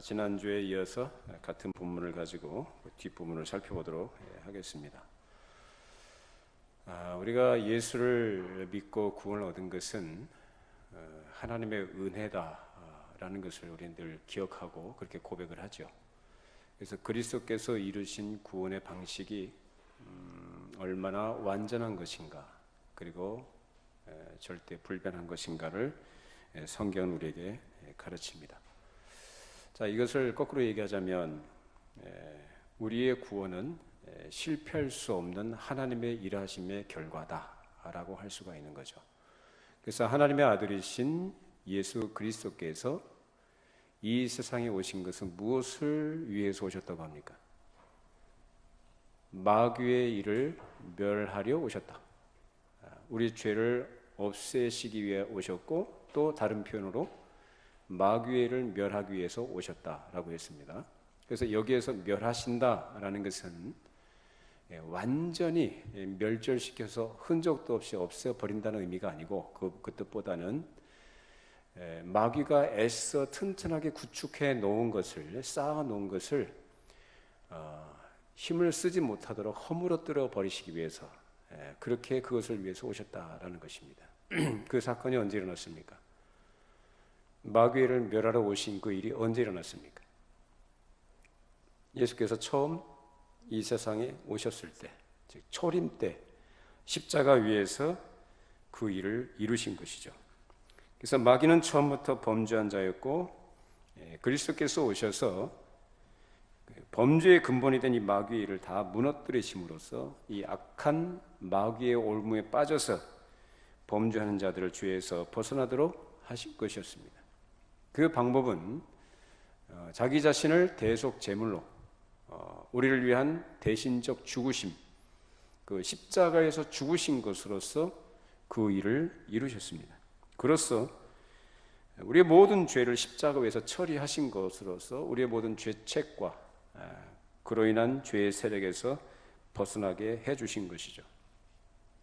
지난주에 이어서 같은 본문을 가지고 뒷부분을 살펴보도록 하겠습니다. 우리가 예수를 믿고 구원을 얻은 것은 하나님의 은혜다라는 것을 우리는 늘 기억하고 그렇게 고백을 하죠. 그래서 그리스도께서 이루신 구원의 방식이 얼마나 완전한 것인가, 그리고 절대 불변한 것인가를 성경은 우리에게 가르칩니다. 자, 이것을 거꾸로 얘기하자면 우리의 구원은 실패할 수 없는 하나님의 일하심의 결과다라고 할 수가 있는 거죠. 그래서 하나님의 아들이신 예수 그리스도께서 이 세상에 오신 것은 무엇을 위해서 오셨다고 합니까? 마귀의 일을 멸하려 오셨다. 우리 죄를 없애시기 위해 오셨고, 또 다른 표현으로 마귀의 일을 멸하기 위해서 오셨다라고 했습니다. 그래서 여기에서 멸하신다라는 것은 완전히 멸절시켜서 흔적도 없이 없애버린다는 의미가 아니고, 그 뜻보다는 마귀가 애써 튼튼하게 구축해 놓은 것을, 쌓아 놓은 것을 힘을 쓰지 못하도록 허물어뜨려 버리시기 위해서, 그렇게 그것을 위해서 오셨다라는 것입니다. 그 사건이 언제 일어났습니까? 마귀를 멸하러 오신 그 일이 언제 일어났습니까? 예수께서 처음 이 세상에 오셨을 때, 즉 초림 때 십자가 위에서 그 일을 이루신 것이죠. 그래서 마귀는 처음부터 범죄한 자였고, 그리스도께서 오셔서 범죄의 근본이 된 이 마귀의 일을 다 무너뜨리심으로써 이 악한 마귀의 올무에 빠져서 범죄하는 자들을 죄에서 벗어나도록 하실 것이었습니다. 그 방법은 자기 자신을 대속 제물로 우리를 위한 대신적 죽으심, 그 십자가에서 죽으신 것으로서 그 일을 이루셨습니다. 그로써 우리의 모든 죄를 십자가 위에서 처리하신 것으로서 우리의 모든 죄책과 그로 인한 죄의 세력에서 벗어나게 해주신 것이죠.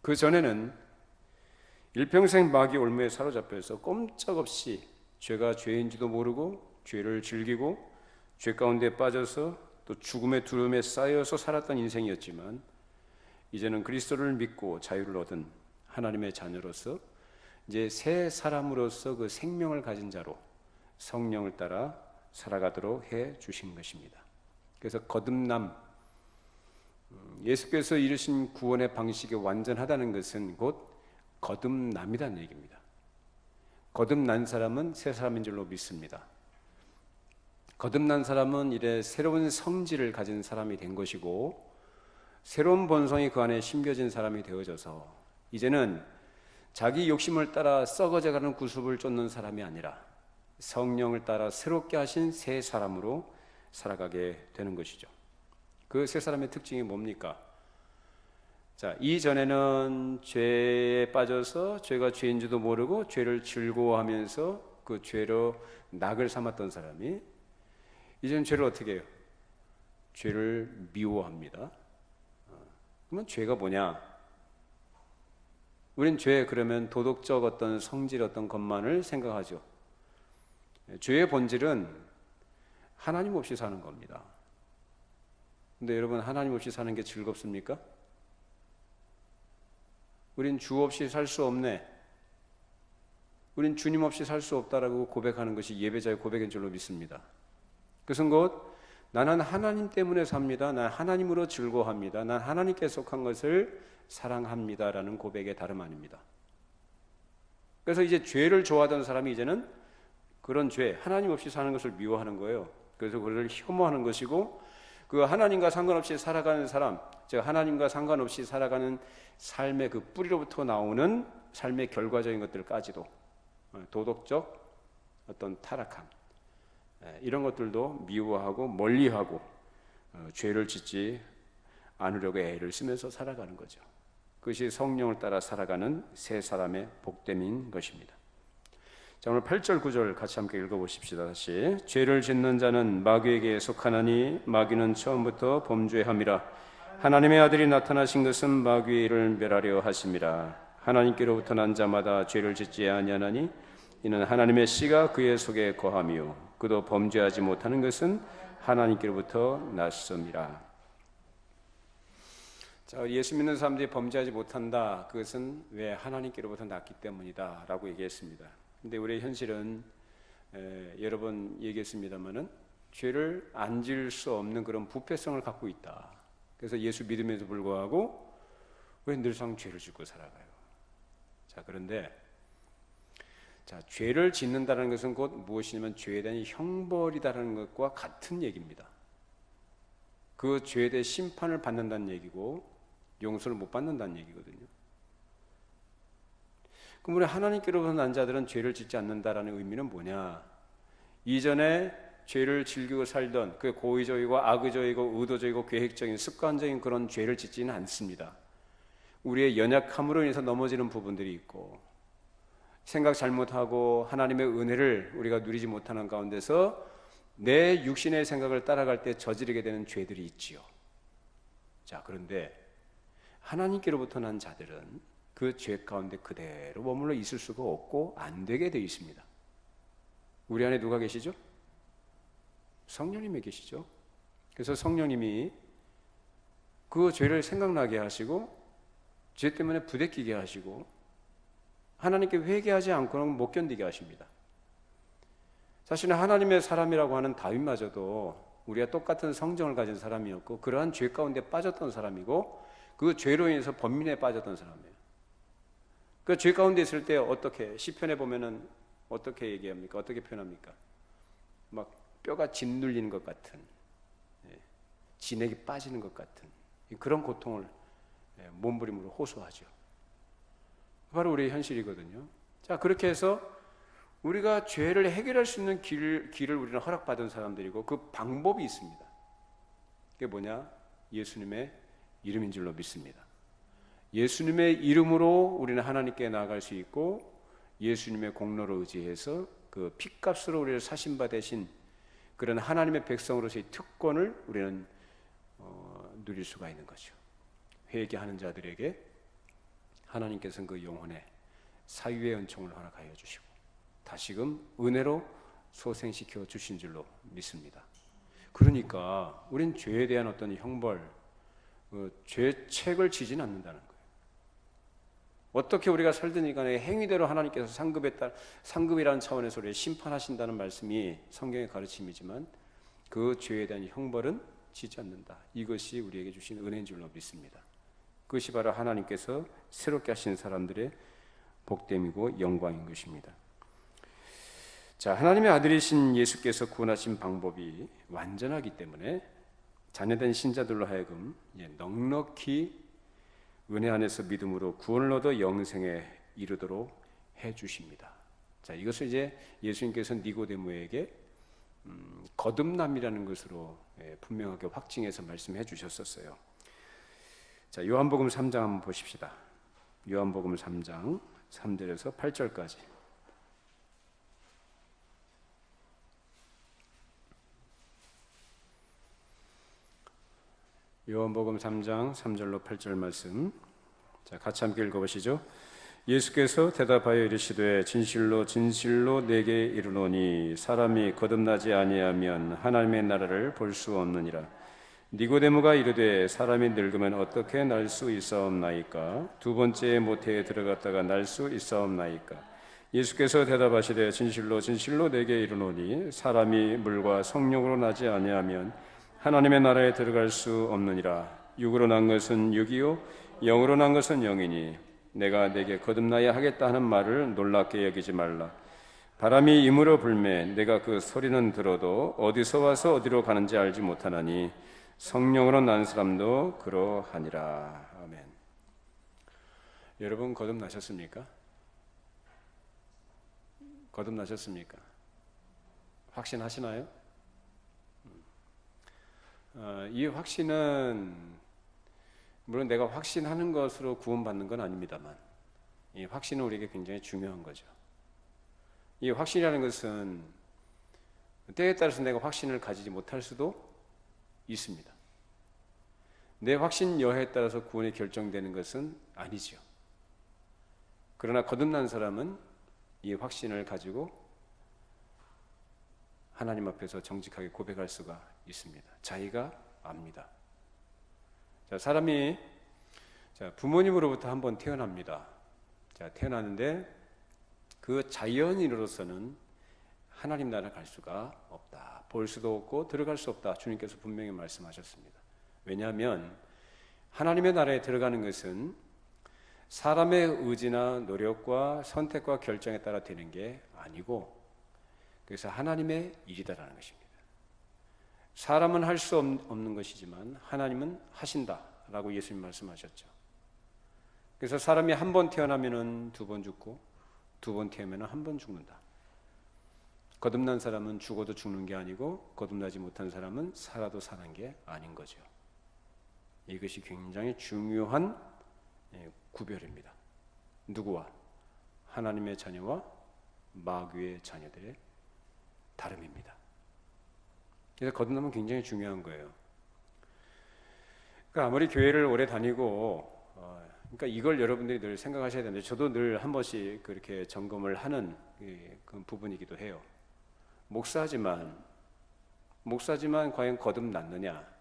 그 전에는 일평생 마귀 올무에 사로잡혀서 꼼짝없이 죄가 죄인지도 모르고 죄를 즐기고 죄 가운데 빠져서 또 죽음의 두려움에 쌓여서 살았던 인생이었지만, 이제는 그리스도를 믿고 자유를 얻은 하나님의 자녀로서 이제 새 사람으로서 그 생명을 가진 자로 성령을 따라 살아가도록 해 주신 것입니다. 그래서 거듭남, 예수께서 이루신 구원의 방식이 완전하다는 것은 곧 거듭남이라는 얘기입니다. 거듭난 사람은 새 사람인 줄로 믿습니다. 거듭난 사람은 이래 새로운 성질을 가진 사람이 된 것이고, 새로운 본성이 그 안에 심겨진 사람이 되어져서 이제는 자기 욕심을 따라 썩어져가는 구습을 쫓는 사람이 아니라 성령을 따라 새롭게 하신 새 사람으로 살아가게 되는 것이죠. 그 새 사람의 특징이 뭡니까? 자, 이전에는 죄에 빠져서 죄가 죄인지도 모르고 죄를 즐거워하면서 그 죄로 낙을 삼았던 사람이 이제는 죄를 어떻게 해요? 죄를 미워합니다. 그러면 죄가 뭐냐? 우린 죄 그러면 도덕적 어떤 성질, 어떤 것만을 생각하죠. 죄의 본질은 하나님 없이 사는 겁니다. 근데 여러분, 하나님 없이 사는 게 즐겁습니까? 우린 주 없이 살 수 없네, 우린 주님 없이 살 수 없다라고 고백하는 것이 예배자의 고백인 줄로 믿습니다. 그것은 곧 나는 하나님 때문에 삽니다, 난 하나님으로 즐거워합니다, 난 하나님께 속한 것을 사랑합니다라는 고백의 다름 아닙니다. 그래서 이제 죄를 좋아하던 사람이 이제는 그런 죄, 하나님 없이 사는 것을 미워하는 거예요. 그래서 그를 혐오하는 것이고, 그 하나님과 상관없이 살아가는 사람, 즉 하나님과 상관없이 살아가는 삶의 그 뿌리로부터 나오는 삶의 결과적인 것들까지도, 도덕적 어떤 타락함, 이런 것들도 미워하고 멀리하고 죄를 짓지 않으려고 애를 쓰면서 살아가는 거죠. 그것이 성령을 따라 살아가는 새 사람의 복됨인 것입니다. 자, 오늘 8절 9절 같이 함께 읽어보십시다. 다시. 죄를 짓는 자는 마귀에게 속하나니 마귀는 처음부터 범죄함이라. 하나님의 아들이 나타나신 것은 마귀의 일을 멸하려 하심이라. 하나님께로부터 난 자마다 죄를 짓지 아니하나니 이는 하나님의 씨가 그의 속에 거하며 그도 범죄하지 못하는 것은 하나님께로부터 났음이라. 자, 예수 믿는 사람들이 범죄하지 못한다. 그것은 왜 하나님께로부터 났기 때문이다 라고 얘기했습니다. 근데 우리의 현실은 여러 번 얘기했습니다마는 죄를 안 지을 수 없는 그런 부패성을 갖고 있다. 그래서 예수 믿음에도 불구하고 왜 늘상 죄를 짓고 살아가요? 자, 그런데 죄를 짓는다는 것은 곧 무엇이냐면 죄에 대한 형벌이다라는 것과 같은 얘기입니다. 그 죄에 대해 심판을 받는다는 얘기고 용서를 못 받는다는 얘기거든요. 그럼 우리 하나님께로부터 난 자들은 죄를 짓지 않는다라는 의미는 뭐냐? 이전에 죄를 즐기고 살던 그 고의적이고 악의적이고 의도적이고 계획적인 습관적인 그런 죄를 짓지는 않습니다. 우리의 연약함으로 인해서 넘어지는 부분들이 있고 생각 잘못하고 하나님의 은혜를 우리가 누리지 못하는 가운데서 내 육신의 생각을 따라갈 때 저지르게 되는 죄들이 있지요. 자, 그런데 하나님께로부터 난 자들은 그 죄 가운데 그대로 머물러 있을 수가 없고 안 되게 되어 있습니다. 우리 안에 누가 계시죠? 성령님이 계시죠. 그래서 성령님이 그 죄를 생각나게 하시고 죄 때문에 부대끼게 하시고 하나님께 회개하지 않고는 못 견디게 하십니다. 사실은 하나님의 사람이라고 하는 다윗마저도 우리가 똑같은 성정을 가진 사람이었고 그러한 죄 가운데 빠졌던 사람이고 그 죄로 인해서 번민에 빠졌던 사람이에요. 그 죄 가운데 있을 때 어떻게 시편에 보면은 어떻게 얘기합니까? 어떻게 표현합니까? 막 뼈가 짓눌리는 것 같은, 진액이 빠지는 것 같은 그런 고통을 몸부림으로 호소하죠. 바로 우리의 현실이거든요. 자, 그렇게 해서 우리가 죄를 해결할 수 있는 길을 우리는 허락받은 사람들이고 그 방법이 있습니다. 그게 뭐냐? 예수님의 이름인 줄로 믿습니다. 예수님의 이름으로 우리는 하나님께 나아갈 수 있고 예수님의 공로로 의지해서 그 핏값으로 우리를 사신 바 되신 그런 하나님의 백성으로서의 특권을 우리는 누릴 수가 있는 거죠. 회개하는 자들에게 하나님께서는 그 영혼의 사유의 은총을 허락하여 주시고 다시금 은혜로 소생시켜 주신 줄로 믿습니다. 그러니까 우린 죄에 대한 어떤 형벌, 죄책을 지지는 않는다는 거예요. 어떻게 우리가 살든 간에 행위대로 하나님께서 상급이라는 차원에서 우리를 심판하신다는 말씀이 성경의 가르침이지만 그 죄에 대한 형벌은 지지 않는다. 이것이 우리에게 주신 은혜인 줄로 믿습니다. 그것이 바로 하나님께서 새롭게 하신 사람들의 복됨이고 영광인 것입니다. 자, 하나님의 아들이신 예수께서 구원하신 방법이 완전하기 때문에 자녀된 신자들로 하여금 넉넉히 은혜 안에서 믿음으로 구원을 얻어 영생에 이르도록 해주십니다. 자, 이것을 이제 예수님께서 니고데모에게 거듭남이라는 것으로 분명하게 확증해서 말씀해 주셨었어요. 자, 요한복음 3장 한번 보십시다. 요한복음 3장 3절에서 8절까지. 요한복음 3장 3절로 8절 말씀. 자, 같이 함께 읽어보시죠. 예수께서 대답하여 이르시되 진실로 진실로 내게 이르노니 사람이 거듭나지 아니하면 하나님의 나라를 볼 수 없느니라. 니고데모가 이르되 사람이 늙으면 어떻게 날 수 있사옵나이까? 두 번째 모태에 들어갔다가 날 수 있사옵나이까? 예수께서 대답하시되 진실로 진실로 내게 이르노니 사람이 물과 성령으로 나지 아니하면 하나님의 나라에 들어갈 수 없느니라. 육으로 난 것은 육이요 영으로 난 것은 영이니 내가 내게 거듭나야 하겠다 하는 말을 놀랍게 여기지 말라. 바람이 임으로 불매 내가 그 소리는 들어도 어디서 와서 어디로 가는지 알지 못하나니 성령으로 난 사람도 그러하니라. 아멘. 여러분 거듭나셨습니까? 거듭나셨습니까? 확신하시나요? 이 확신은 물론 내가 확신하는 것으로 구원받는 건 아닙니다만 이 확신은 우리에게 굉장히 중요한 거죠. 이 확신이라는 것은 때에 따라서 내가 확신을 가지지 못할 수도 있습니다. 내 확신 여하에 따라서 구원이 결정되는 것은 아니죠. 그러나 거듭난 사람은 이 확신을 가지고 하나님 앞에서 정직하게 고백할 수가 있습니다. 자기가 압니다. 자, 사람이 부모님으로부터 한번 태어납니다. 자, 태어났는데 그 자연인으로서는 하나님 나라 갈 수가 없다. 볼 수도 없고 들어갈 수 없다. 주님께서 분명히 말씀하셨습니다. 왜냐하면 하나님의 나라에 들어가는 것은 사람의 의지나 노력과 선택과 결정에 따라 되는 게 아니고, 그래서 하나님의 일이다라는 것입니다. 사람은 할 수 없는 것이지만 하나님은 하신다라고 예수님 말씀하셨죠. 그래서 사람이 한 번 태어나면은 두 번 죽고, 두 번 태어나면 한 번 죽는다. 거듭난 사람은 죽어도 죽는 게 아니고, 거듭나지 못한 사람은 살아도 사는 게 아닌 거죠. 이것이 굉장히 중요한 구별입니다. 누구와? 하나님의 자녀와 마귀의 자녀들의 다름입니다. 그래서 거듭남은 굉장히 중요한 거예요. 그러니까 아무리 교회를 오래 다니고, 그러니까 이걸 여러분들이 늘 생각하셔야 되는데, 저도 늘 한 번씩 그렇게 점검을 하는 그 부분이기도 해요. 목사지만 과연 거듭났느냐?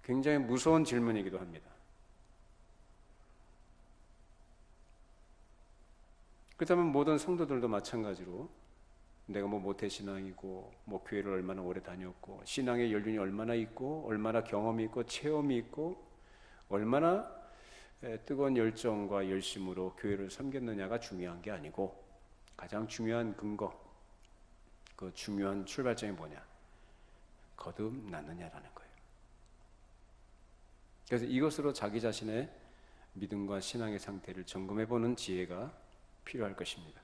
굉장히 무서운 질문이기도 합니다. 그렇다면 모든 성도들도 마찬가지로 내가 모태신앙이고 교회를 얼마나 오래 다녔고 신앙의 연륜이 얼마나 있고 얼마나 경험이 있고 체험이 있고 얼마나 뜨거운 열정과 열심으로 교회를 섬겼느냐가 중요한 게 아니고, 가장 중요한 근거, 그 중요한 출발점이 뭐냐? 거듭났느냐라는 거예요. 그래서 이것으로 자기 자신의 믿음과 신앙의 상태를 점검해보는 지혜가 필요할 것입니다.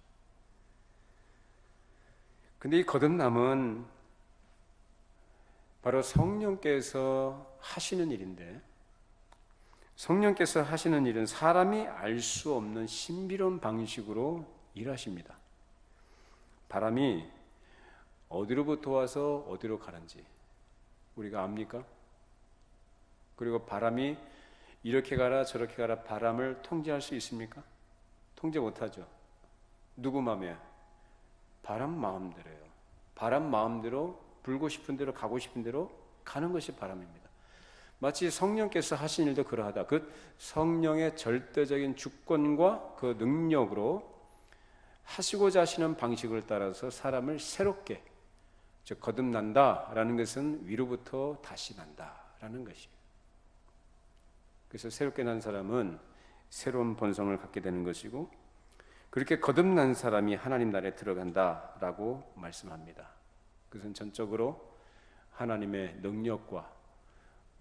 근데 이 거듭남은 바로 성령께서 하시는 일인데, 성령께서 하시는 일은 사람이 알 수 없는 신비로운 방식으로 일하십니다. 바람이 어디로부터 와서 어디로 가는지 우리가 압니까? 그리고 바람이 이렇게 가라 저렇게 가라 바람을 통제할 수 있습니까? 통제 못하죠. 누구 마음에? 바람 마음대로예요. 바람 마음대로 불고 싶은 대로 가고 싶은 대로 가는 것이 바람입니다. 마치 성령께서 하신 일도 그러하다. 그 성령의 절대적인 주권과 그 능력으로 하시고자 하시는 방식을 따라서 사람을 새롭게, 즉 거듭난다라는 것은 위로부터 다시 난다라는 것이에요. 그래서 새롭게 난 사람은 새로운 본성을 갖게 되는 것이고, 그렇게 거듭난 사람이 하나님 나라에 들어간다라고 말씀합니다. 그것은 전적으로 하나님의 능력과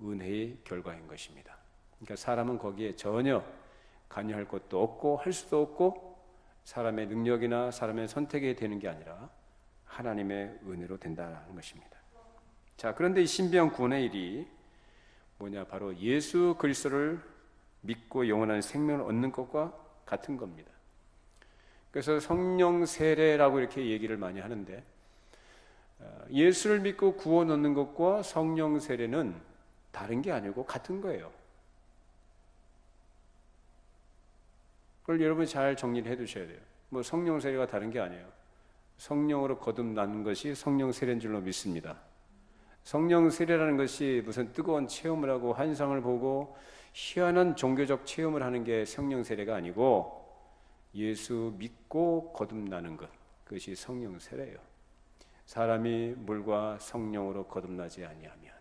은혜의 결과인 것입니다. 그러니까 사람은 거기에 전혀 관여할 것도 없고 할 수도 없고 사람의 능력이나 사람의 선택이 되는 게 아니라 하나님의 은혜로 된다는 것입니다. 자, 그런데 이 신비한 구원의 일이 뭐냐? 바로 예수 그리스도를 믿고 영원한 생명을 얻는 것과 같은 겁니다. 그래서 성령 세례라고 이렇게 얘기를 많이 하는데, 예수를 믿고 구원 얻는 것과 성령 세례는 다른 게 아니고 같은 거예요. 그걸 여러분이 잘 정리를 해 두셔야 돼요. 성령 세례가 다른 게 아니에요. 성령으로 거듭나는 것이 성령 세례인 줄로 믿습니다. 성령 세례라는 것이 무슨 뜨거운 체험을 하고 환상을 보고 희한한 종교적 체험을 하는 게 성령 세례가 아니고, 예수 믿고 거듭나는 것, 그것이 성령 세례예요. 사람이 물과 성령으로 거듭나지 아니하면,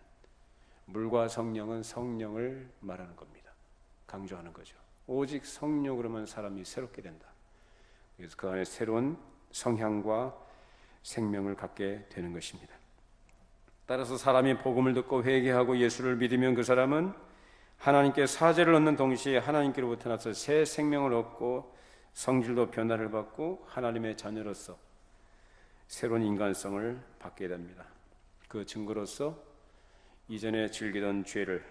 물과 성령은 성령을 말하는 겁니다. 강조하는 거죠. 오직 성령으로만 사람이 새롭게 된다. 그래서 그 안에 새로운 성향과 생명을 갖게 되는 것입니다. 따라서 사람이 복음을 듣고 회개하고 예수를 믿으면 그 사람은 하나님께 사죄를 얻는 동시에 하나님께로부터 나서 새 생명을 얻고 성질도 변화를 받고 하나님의 자녀로서 새로운 인간성을 받게 됩니다. 그 증거로서 이전에 즐기던 죄를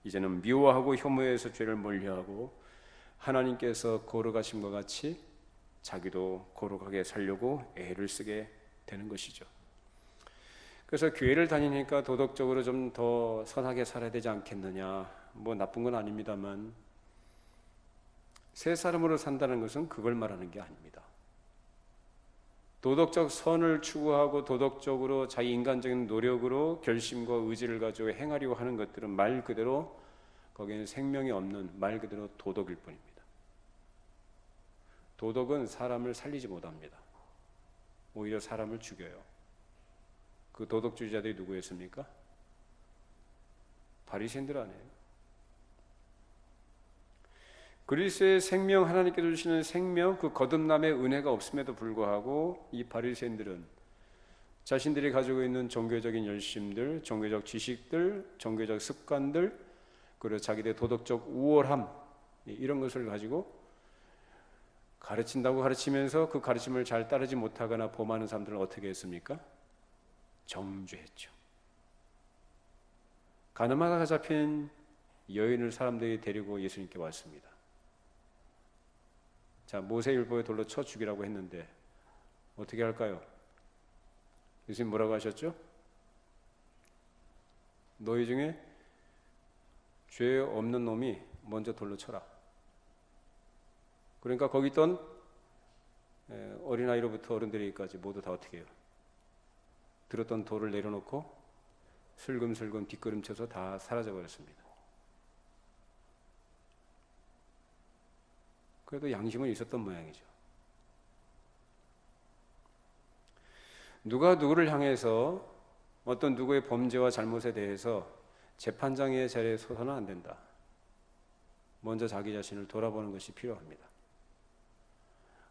이제는 미워하고 혐오해서 죄를 멀리하고 하나님께서 거룩하심과 같이 자기도 거룩하게 살려고 애를 쓰게 되는 것이죠. 그래서 교회를 다니니까 도덕적으로 좀 더 선하게 살아야 되지 않겠느냐, 나쁜 건 아닙니다만 새 사람으로 산다는 것은 그걸 말하는 게 아닙니다. 도덕적 선을 추구하고 도덕적으로 자기 인간적인 노력으로 결심과 의지를 가지고 행하려고 하는 것들은 말 그대로 거기에는 생명이 없는 말 그대로 도덕일 뿐입니다. 도덕은 사람을 살리지 못합니다. 오히려 사람을 죽여요. 그 도덕주의자들이 누구였습니까? 바리새인들 아니에요. 그리스도의 생명, 하나님께서 주시는 생명, 그 거듭남의 은혜가 없음에도 불구하고 이 바리새인들은 자신들이 가지고 있는 종교적인 열심들, 종교적 지식들, 종교적 습관들, 그리고 자기들의 도덕적 우월함, 이런 것을 가지고 가르친다고 가르치면서 그 가르침을 잘 따르지 못하거나 범하는 사람들은 어떻게 했습니까? 정죄했죠. 가늠하다가 잡힌 여인을 사람들이 데리고 예수님께 왔습니다. 자, 모세율법에 돌로 쳐 죽이라고 했는데 어떻게 할까요? 예수님 뭐라고 하셨죠? 너희 중에 죄 없는 놈이 먼저 돌로 쳐라. 그러니까 거기 있던 어린아이로부터 어른들에게까지 모두 다 어떻게 해요? 들었던 돌을 내려놓고 슬금슬금 뒷걸음쳐서 다 사라져버렸습니다. 그래도 양심은 있었던 모양이죠. 누가 누구를 향해서 어떤 누구의 범죄와 잘못에 대해서 재판장의 자리에 서서는 안 된다. 먼저 자기 자신을 돌아보는 것이 필요합니다.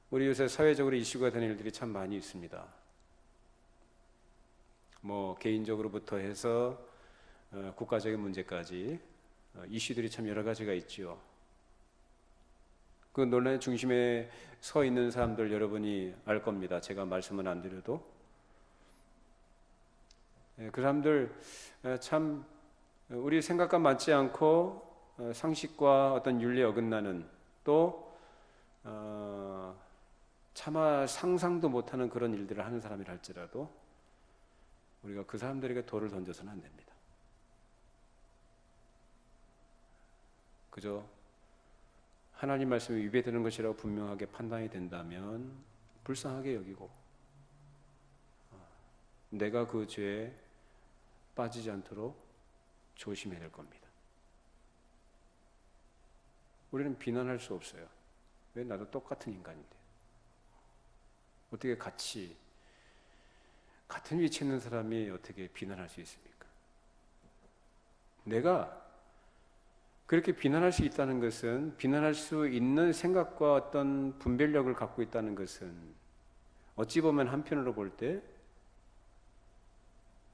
우리 요새 사회적으로 이슈가 되는 일들이 참 많이 있습니다. 개인적으로부터 해서 국가적인 문제까지 이슈들이 참 여러 가지가 있죠. 그 논란의 중심에 서 있는 사람들 여러분이 알 겁니다. 제가 말씀은 안 드려도. 그 사람들 참 우리 생각과 맞지 않고 상식과 어떤 윤리에 어긋나는 또 차마 상상도 못하는 그런 일들을 하는 사람이라 할지라도 우리가 그 사람들에게 돌을 던져서는 안 됩니다. 그저 하나님 말씀이 위배되는 것이라고 분명하게 판단이 된다면 불쌍하게 여기고 내가 그 죄에 빠지지 않도록 조심해야 될 겁니다. 우리는 비난할 수 없어요. 왜? 나도 똑같은 인간인데. 어떻게 같은 위치에 있는 사람이 어떻게 비난할 수 있습니까? 내가 그렇게 비난할 수 있다는 것은, 비난할 수 있는 생각과 어떤 분별력을 갖고 있다는 것은 어찌 보면 한편으로 볼 때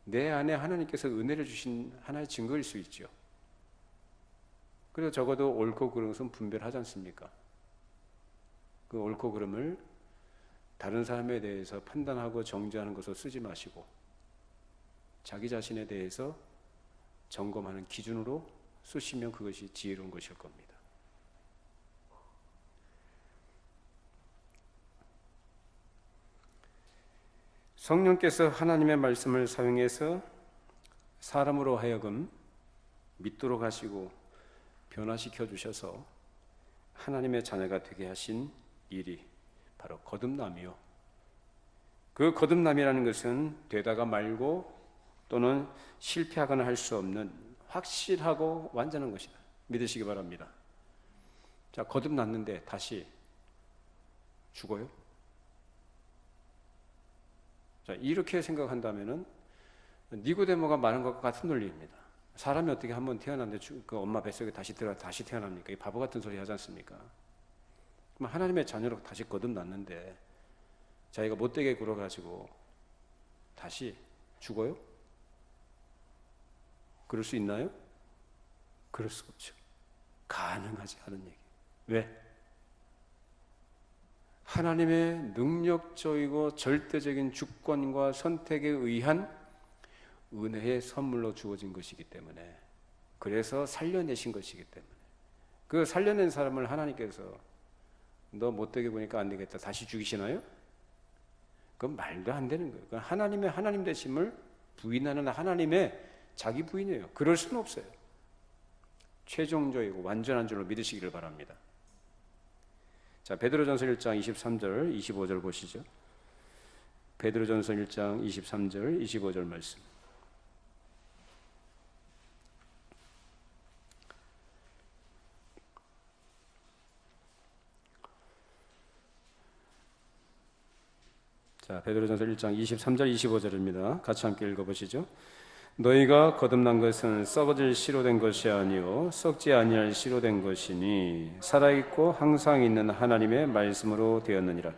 내 안에 하나님께서 은혜를 주신 하나의 증거일 수 있죠. 그래서 적어도 옳고 그른 것은 분별하지 않습니까? 그 옳고 그름을 다른 사람에 대해서 판단하고 정죄하는 것으로 쓰지 마시고 자기 자신에 대해서 점검하는 기준으로 쓰시면 그것이 지혜로운 것일 겁니다. 성령께서 하나님의 말씀을 사용해서 사람으로 하여금 믿도록 하시고 변화시켜 주셔서 하나님의 자녀가 되게 하신 일이 바로 거듭남이요. 그 거듭남이라는 것은 되다가 말고 또는 실패하거나 할 수 없는 확실하고 완전한 것이다. 믿으시기 바랍니다. 자, 거듭났는데 다시 죽어요? 자, 이렇게 생각한다면은 니고데모가 말한 것과 같은 논리입니다. 사람이 어떻게 한번 태어났는데 그 엄마 뱃속에 다시 태어납니까? 이 바보 같은 소리 하지 않습니까? 그럼 하나님의 자녀로 다시 거듭났는데 자기가 못되게 굴어가지고 다시 죽어요? 그럴 수 있나요? 그럴 수 없죠. 가능하지 않은 얘기. 왜? 하나님의 능력적이고 절대적인 주권과 선택에 의한 은혜의 선물로 주어진 것이기 때문에, 그래서 살려내신 것이기 때문에, 그 살려낸 사람을 하나님께서 너 못되게 보니까 안 되겠다 다시 죽이시나요? 그건 말도 안 되는 거예요. 그건 하나님의 하나님 되심을 부인하는 하나님의 자기 부인이에요. 그럴 수는 없어요. 최종적이고 완전한 줄로 믿으시기를 바랍니다. 자, 베드로전서 1장 23절 25절 보시죠. 베드로전서 1장 23절 25절 말씀. 자, 베드로전서 1장 23절 25절입니다. 같이 함께 읽어보시죠. 너희가 거듭난 것은 썩어질 씨로 된 것이 아니요 썩지 아니할 씨로 된 것이니 살아있고 항상 있는 하나님의 말씀으로 되었느니라.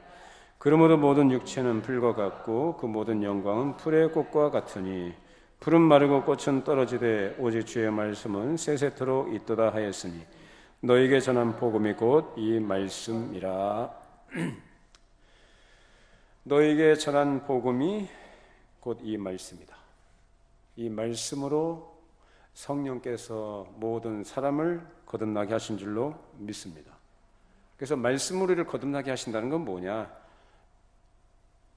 그러므로 모든 육체는 풀과 같고 그 모든 영광은 풀의 꽃과 같으니 풀은 마르고 꽃은 떨어지되 오직 주의 말씀은 세세토록 있도다 하였으니 너희에게 전한 복음이 곧 이 말씀이라. 너희에게 전한 복음이 곧 이 말씀이다. 이 말씀으로 성령께서 모든 사람을 거듭나게 하신 줄로 믿습니다. 그래서 말씀으로 우리를 거듭나게 하신다는 건 뭐냐?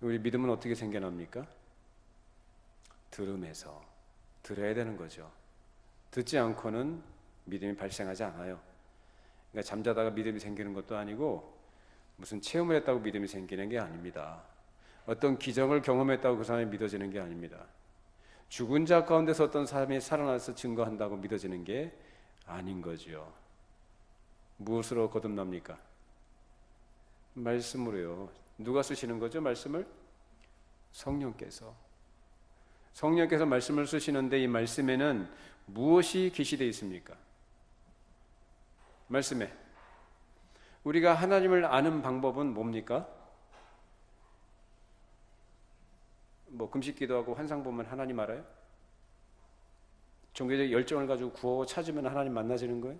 우리 믿음은 어떻게 생겨납니까? 들음에서 들어야 되는 거죠. 듣지 않고는 믿음이 발생하지 않아요. 그러니까 잠자다가 믿음이 생기는 것도 아니고 무슨 체험을 했다고 믿음이 생기는 게 아닙니다. 어떤 기적을 경험했다고 그 사람이 믿어지는 게 아닙니다. 죽은 자 가운데서 어떤 사람이 살아나서 증거한다고 믿어지는 게 아닌 거죠. 무엇으로 거듭납니까? 말씀으로요. 누가 쓰시는 거죠? 말씀을? 성령께서. 성령께서 말씀을 쓰시는데 이 말씀에는 무엇이 계시되어 있습니까? 말씀에 우리가 하나님을 아는 방법은 뭡니까? 뭐 금식 기도하고 환상 보면 하나님 알아요? 종교적 열정을 가지고 구하고 찾으면 하나님 만나지는 거예요?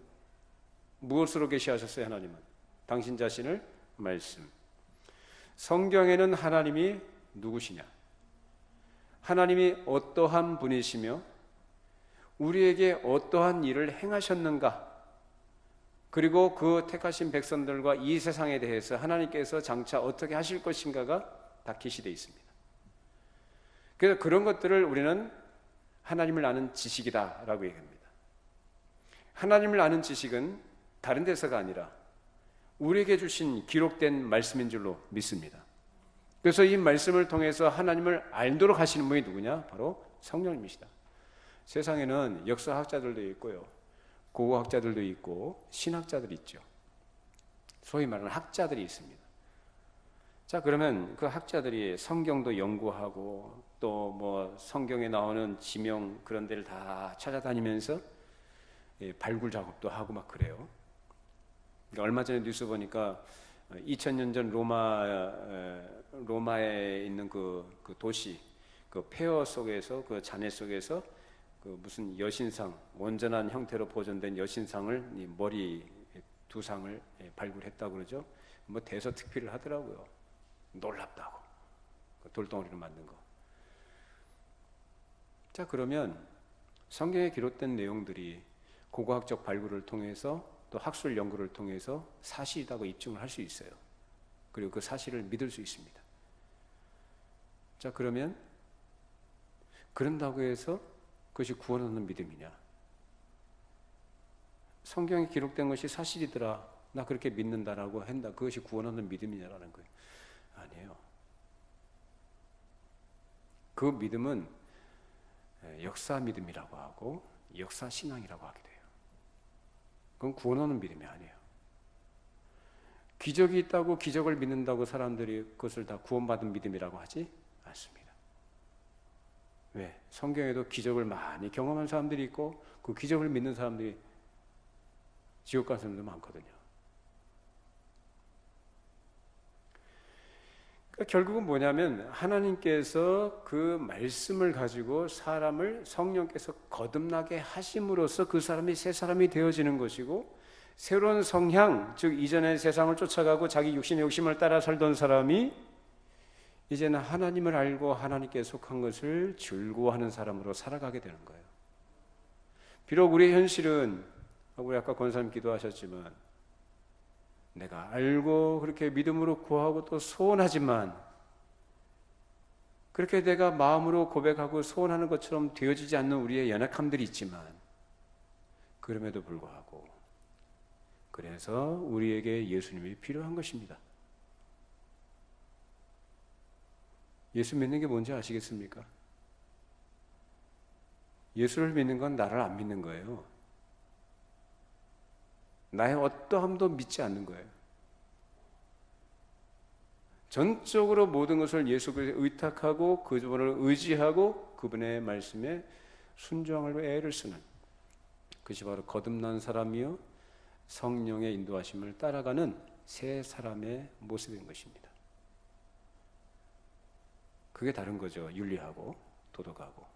무엇으로 계시하셨어요? 하나님은 당신 자신을 말씀. 성경에는 하나님이 누구시냐? 하나님이 어떠한 분이시며 우리에게 어떠한 일을 행하셨는가? 그리고 그 택하신 백성들과 이 세상에 대해서 하나님께서 장차 어떻게 하실 것인가가 다 계시되어 있습니다. 그래서 그런 것들을 우리는 하나님을 아는 지식이다라고 얘기합니다. 하나님을 아는 지식은 다른 데서가 아니라 우리에게 주신 기록된 말씀인 줄로 믿습니다. 그래서 이 말씀을 통해서 하나님을 알도록 하시는 분이 누구냐? 바로 성령님이시다. 세상에는 역사학자들도 있고요, 고고학자들도 있고 신학자들이 있죠. 소위 말하는 학자들이 있습니다. 자, 그러면 그 학자들이 성경도 연구하고 또 뭐 성경에 나오는 지명 그런 데를 다 찾아다니면서 발굴 작업도 하고 막 그래요. 그러니까 얼마 전에 뉴스 보니까 2000년 전 로마에 있는 그 도시 그 폐허 속에서 그 잔해 속에서 그 무슨 여신상, 온전한 형태로 보존된 여신상을 머리 두 상을 발굴했다고 그러죠. 뭐 대서특필을 하더라고요. 놀랍다고. 그 돌덩어리로 만든 거. 자, 그러면 성경에 기록된 내용들이 고고학적 발굴을 통해서 또 학술 연구를 통해서 사실이라고 입증을 할 수 있어요. 그리고 그 사실을 믿을 수 있습니다. 자, 그러면 그런다고 해서 그것이 구원 얻는 믿음이냐? 성경에 기록된 것이 사실이더라, 나 그렇게 믿는다라고 한다, 그것이 구원 얻는 믿음이냐라는 거예요. 아니에요. 그 믿음은 역사 믿음이라고 하고 역사 신앙이라고 하게 돼요. 그건 구원 얻는 믿음이 아니에요. 기적이 있다고 기적을 믿는다고 사람들이 그것을 다 구원받은 믿음이라고 하지 않습니다. 왜? 성경에도 기적을 많이 경험한 사람들이 있고 그 기적을 믿는 사람들이 지옥 간 사람도 많거든요. 그러니까 결국은 뭐냐면 하나님께서 그 말씀을 가지고 사람을 성령께서 거듭나게 하심으로써 그 사람이 새 사람이 되어지는 것이고, 새로운 성향, 즉 이전의 세상을 쫓아가고 자기 육신의 욕심을 따라 살던 사람이 이제는 하나님을 알고 하나님께 속한 것을 즐거워하는 사람으로 살아가게 되는 거예요. 비록 우리의 현실은 우리 아까 권사님 기도하셨지만 내가 알고 그렇게 믿음으로 구하고 또 소원하지만 그렇게 내가 마음으로 고백하고 소원하는 것처럼 되어지지 않는 우리의 연약함들이 있지만, 그럼에도 불구하고 그래서 우리에게 예수님이 필요한 것입니다. 예수 믿는 게 뭔지 아시겠습니까? 예수를 믿는 건 나를 안 믿는 거예요. 나의 어떠함도 믿지 않는 거예요. 전적으로 모든 것을 예수 그리스도에 의탁하고 그분을 의지하고 그분의 말씀에 순종하려 애를 쓰는, 그것이 바로 거듭난 사람이요 성령의 인도하심을 따라가는 새 사람의 모습인 것입니다. 그게 다른 거죠. 윤리하고 도덕하고.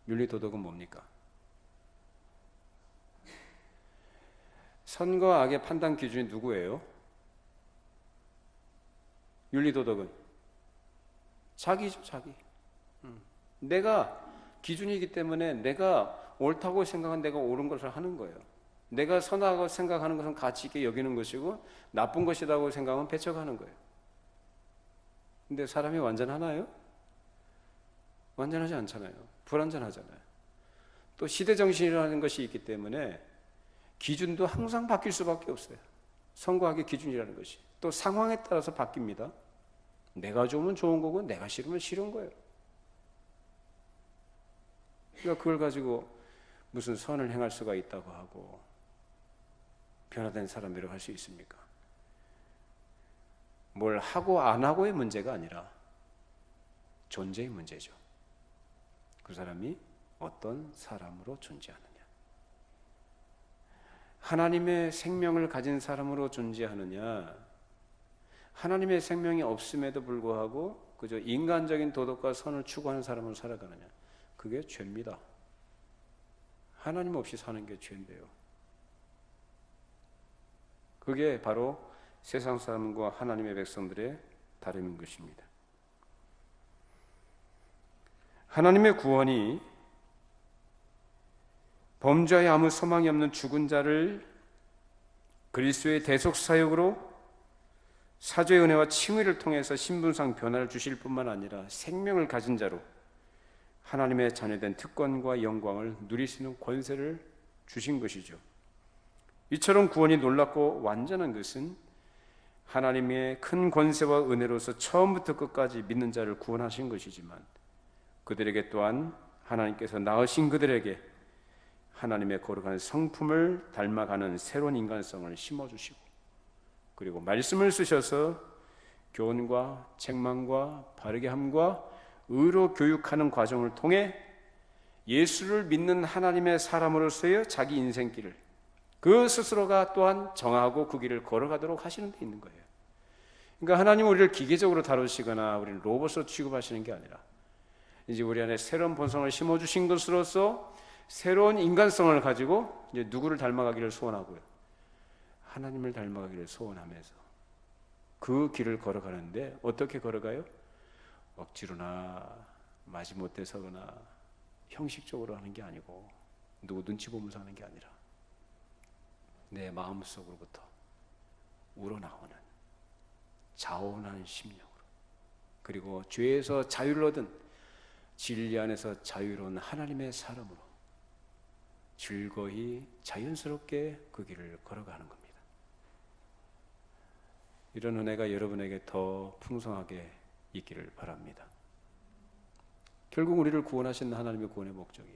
윤리 도덕은 뭡니까? 선과 악의 판단 기준이 누구예요? 윤리 도덕은 자기죠, 자기. 내가 기준이기 때문에 내가 옳다고 생각한 내가 옳은 것을 하는 거예요. 내가 선하다고 생각하는 것은 가치 있게 여기는 것이고 나쁜 것이라고 생각하면 배척하는 거예요. 근데 사람이 완전하나요? 완전하지 않잖아요. 불완전하잖아요. 또 시대정신이라는 것이 있기 때문에 기준도 항상 바뀔 수밖에 없어요. 선과 악의 기준이라는 것이. 또 상황에 따라서 바뀝니다. 내가 좋으면 좋은 거고 내가 싫으면 싫은 거예요. 그러니까 그걸 가지고 무슨 선을 행할 수가 있다고 하고 변화된 사람이라고 할 수 있습니까? 뭘 하고 안 하고의 문제가 아니라 존재의 문제죠. 그 사람이 어떤 사람으로 존재하느냐. 하나님의 생명을 가진 사람으로 존재하느냐, 하나님의 생명이 없음에도 불구하고 그저 인간적인 도덕과 선을 추구하는 사람으로 살아가느냐, 그게 죄입니다. 하나님 없이 사는 게 죄인데요. 그게 바로 세상 사람과 하나님의 백성들의 다름인 것입니다. 하나님의 구원이 범죄에 아무 소망이 없는 죽은 자를 그리스도의 대속 사역으로 사죄의 은혜와 칭의를 통해서 신분상 변화를 주실 뿐만 아니라 생명을 가진 자로 하나님의 자녀된 특권과 영광을 누릴 수 있는 권세를 주신 것이죠. 이처럼 구원이 놀랍고 완전한 것은 하나님의 큰 권세와 은혜로서 처음부터 끝까지 믿는 자를 구원하신 것이지만 그들에게 또한 하나님께서 낳으신 그들에게 하나님의 거룩한 성품을 닮아가는 새로운 인간성을 심어주시고 그리고 말씀을 쓰셔서 교훈과 책망과 바르게 함과 의로 교육하는 과정을 통해 예수를 믿는 하나님의 사람으로서의 자기 인생길을 그 스스로가 또한 정하고 그 길을 걸어가도록 하시는 데 있는 거예요. 그러니까 하나님은 우리를 기계적으로 다루시거나 우리를 로봇으로 취급하시는 게 아니라 이제 우리 안에 새로운 본성을 심어주신 것으로서 새로운 인간성을 가지고 이제 누구를 닮아가기를 소원하고요. 하나님을 닮아가기를 소원하면서 그 길을 걸어가는데 어떻게 걸어가요? 억지로나 마지못해서거나 형식적으로 하는 게 아니고 누구 눈치 보면서 하는 게 아니라 내 마음속으로부터 우러나오는 자원하는 심령으로 그리고 죄에서 자유를 얻은 진리 안에서 자유로운 하나님의 사람으로 즐거이 자연스럽게 그 길을 걸어가는 겁니다. 이런 은혜가 여러분에게 더 풍성하게 있기를 바랍니다. 결국 우리를 구원하신 하나님의 구원의 목적이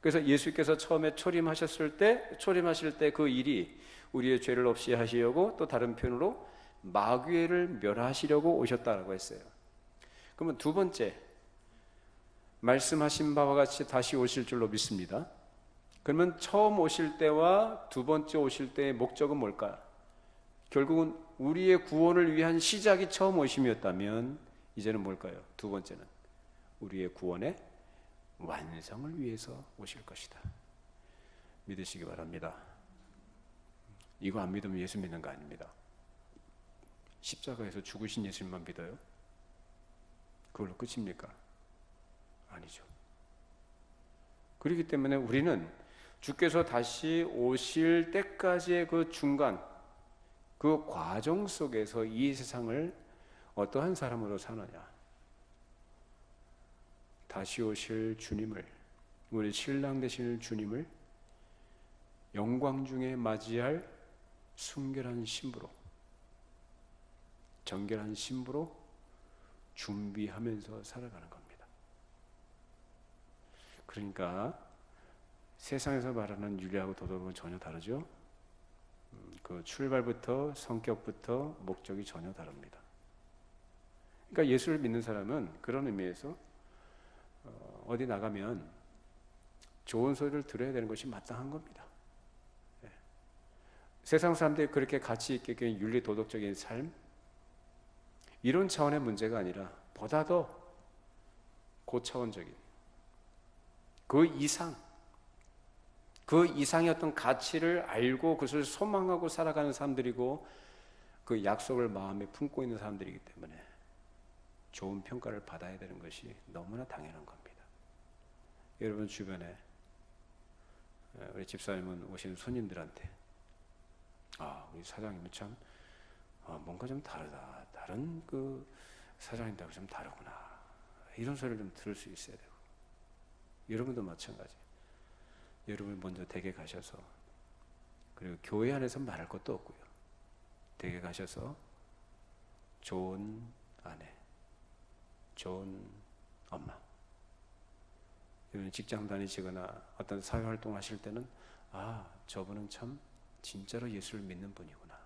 그래서 예수께서 처음에 초림하실 때 그 일이 우리의 죄를 없이 하시려고 또 다른 표현으로 마귀를 멸하시려고 오셨다라고 했어요. 그러면 두 번째 말씀하신 바와 같이 다시 오실 줄로 믿습니다. 그러면 처음 오실 때와 두 번째 오실 때의 목적은 뭘까? 결국은 우리의 구원을 위한 시작이 처음 오심이었다면 이제는 뭘까요? 두 번째는 우리의 구원의 완성을 위해서 오실 것이다. 믿으시기 바랍니다. 이거 안 믿으면 예수 믿는 거 아닙니다. 십자가에서 죽으신 예수님만 믿어요? 그걸로 끝입니까? 아니죠. 그렇기 때문에 우리는 주께서 다시 오실 때까지의 그 중간, 그 과정 속에서 이 세상을 어떠한 사람으로 사느냐, 다시 오실 주님을, 우리 신랑 되실 주님을 영광 중에 맞이할 순결한 신부로, 정결한 신부로 준비하면서 살아가는 겁니다. 그러니까 세상에서 말하는 윤리하고 도덕은 전혀 다르죠. 그 출발부터 성격부터 목적이 전혀 다릅니다. 그러니까 예수를 믿는 사람은 그런 의미에서 어디 나가면 좋은 소리를 들어야 되는 것이 마땅한 겁니다. 예. 세상 사람들이 그렇게 가치 있게 여기는 윤리 도덕적인 삶, 이런 차원의 문제가 아니라 보다 더 고차원적인 그 이상의 어떤 가치를 알고 그것을 소망하고 살아가는 사람들이고 그 약속을 마음에 품고 있는 사람들이기 때문에 좋은 평가를 받아야 되는 것이 너무나 당연한 겁니다. 여러분 주변에 우리 집사님은 오시는 손님들한테 우리 사장님은 참 뭔가 좀 다르다. 다른 그 사장님들하고 좀 다르구나. 이런 소리를 좀 들을 수 있어야 되고, 여러분도 마찬가지. 여러분 먼저 댁에 가셔서, 그리고 교회 안에서 말할 것도 없고요. 댁에 가셔서 좋은 아내, 좋은 엄마, 여러분 직장 다니시거나 어떤 사회활동 하실 때는 저분은 참 진짜로 예수를 믿는 분이구나.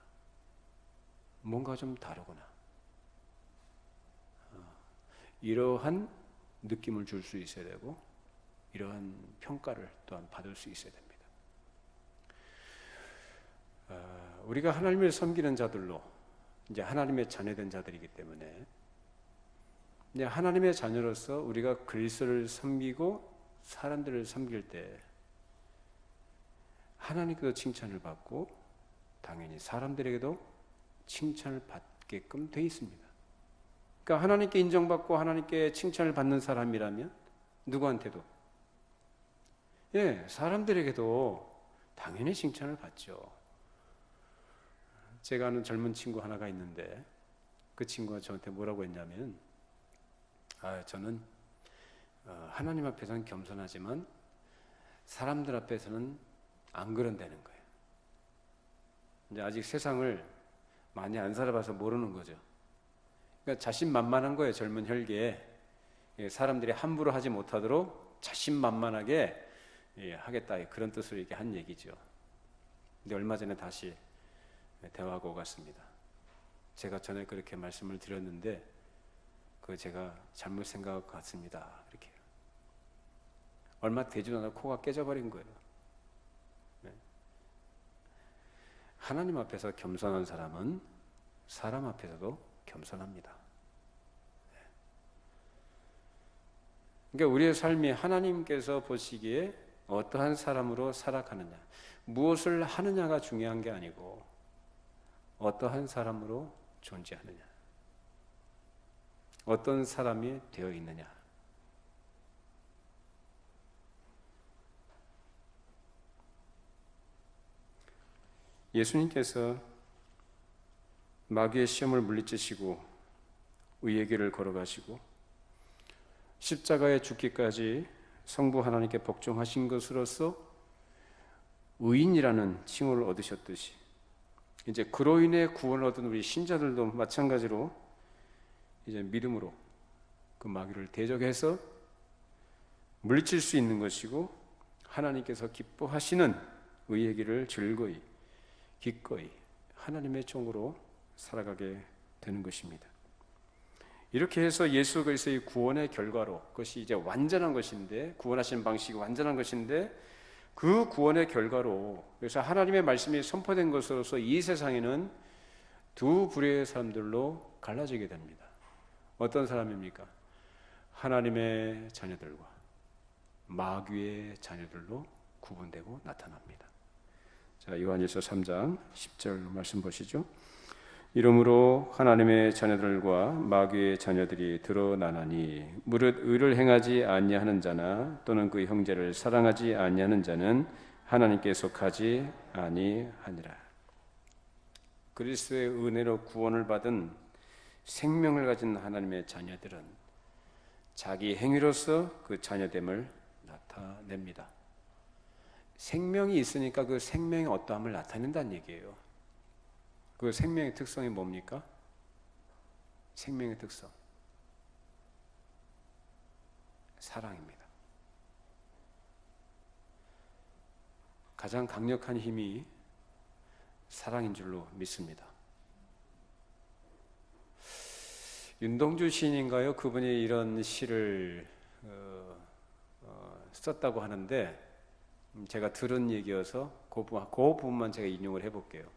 뭔가 좀 다르구나. 이러한 느낌을 줄 수 있어야 되고, 이러한 평가를 또한 받을 수 있어야 됩니다. 우리가 하나님을 섬기는 자들로 이제 하나님의 자녀된 자들이기 때문에 이제 하나님의 자녀로서 우리가 그리스도를 섬기고 사람들을 섬길 때 하나님께도 칭찬을 받고 당연히 사람들에게도 칭찬을 받게끔 되어 있습니다. 그러니까 하나님께 인정받고 하나님께 칭찬을 받는 사람이라면 누구한테도, 사람들에게도 당연히 칭찬을 받죠. 제가 아는 젊은 친구 하나가 있는데 그 친구가 저한테 뭐라고 했냐면 저는 하나님 앞에서는 겸손하지만 사람들 앞에서는 안 그런다는 거예요. 이제 아직 세상을 많이 안 살아봐서 모르는 거죠. 그러니까 자신만만한 거예요. 젊은 혈기에 사람들이 함부로 하지 못하도록 자신만만하게 하겠다, 그런 뜻으로 이렇게 한 얘기죠. 근데 얼마 전에 다시 대화가 오갔습니다. 제가 전에 그렇게 말씀을 드렸는데 제가 잘못 생각한 것 같습니다. 이렇게 얼마 되지도 않아 코가 깨져버린 거예요. 하나님 앞에서 겸손한 사람은 사람 앞에서도 겸손합니다. 그러니까 우리의 삶이 하나님께서 보시기에 어떠한 사람으로 살아가느냐, 무엇을 하느냐가 중요한 게 아니고 어떠한 사람으로 존재하느냐, 어떤 사람이 되어 있느냐. 예수님께서 마귀의 시험을 물리치시고 의의 길을 걸어가시고 십자가에 죽기까지 성부 하나님께 복종하신 것으로서 의인이라는 칭호를 얻으셨듯이 이제 그로 인해 구원을 얻은 우리 신자들도 마찬가지로 이제 믿음으로 그 마귀를 대적해서 물리칠 수 있는 것이고, 하나님께서 기뻐하시는 의의 길을 즐거이 기꺼이 하나님의 종으로 살아가게 되는 것입니다. 이렇게 해서 예수 그리스도의 구원의 결과로, 그것이 이제 완전한 것인데, 구원하시는 방식이 완전한 것인데, 그 구원의 결과로, 그래서 하나님의 말씀이 선포된 것으로서 이 세상에는 두 부류의 사람들로 갈라지게 됩니다. 어떤 사람입니까? 하나님의 자녀들과 마귀의 자녀들로 구분되고 나타납니다. 자, 요한일서 3장 10절 말씀 보시죠. 이러므로 하나님의 자녀들과 마귀의 자녀들이 드러나나니 무릇 의를 행하지 아니하는 자나 또는 그 형제를 사랑하지 아니하는 자는 하나님께 속하지 아니하니라. 그리스도의 은혜로 구원을 받은 생명을 가진 하나님의 자녀들은 자기 행위로서 그 자녀됨을 나타냅니다. 생명이 있으니까 그 생명의 어떠함을 나타낸다는 얘기예요. 그 생명의 특성이 뭡니까? 생명의 특성, 사랑입니다. 가장 강력한 힘이 사랑인 줄로 믿습니다. 윤동주 시인인가요? 그분이 이런 시를 썼다고 하는데 제가 들은 얘기여서 그 부분만 제가 인용을 해볼게요.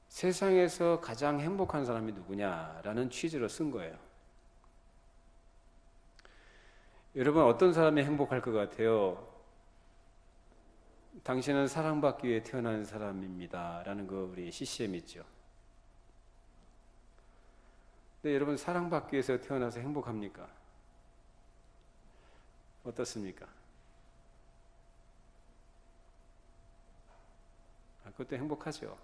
세상에서 가장 행복한 사람이 누구냐라는 취지로 쓴 거예요. 여러분 어떤 사람이 행복할 것 같아요? 당신은 사랑받기 위해 태어난 사람입니다 라는 거 우리 CCM 있죠. 근데 여러분 사랑받기 위해서 태어나서 행복합니까? 어떻습니까? 그것도 행복하죠.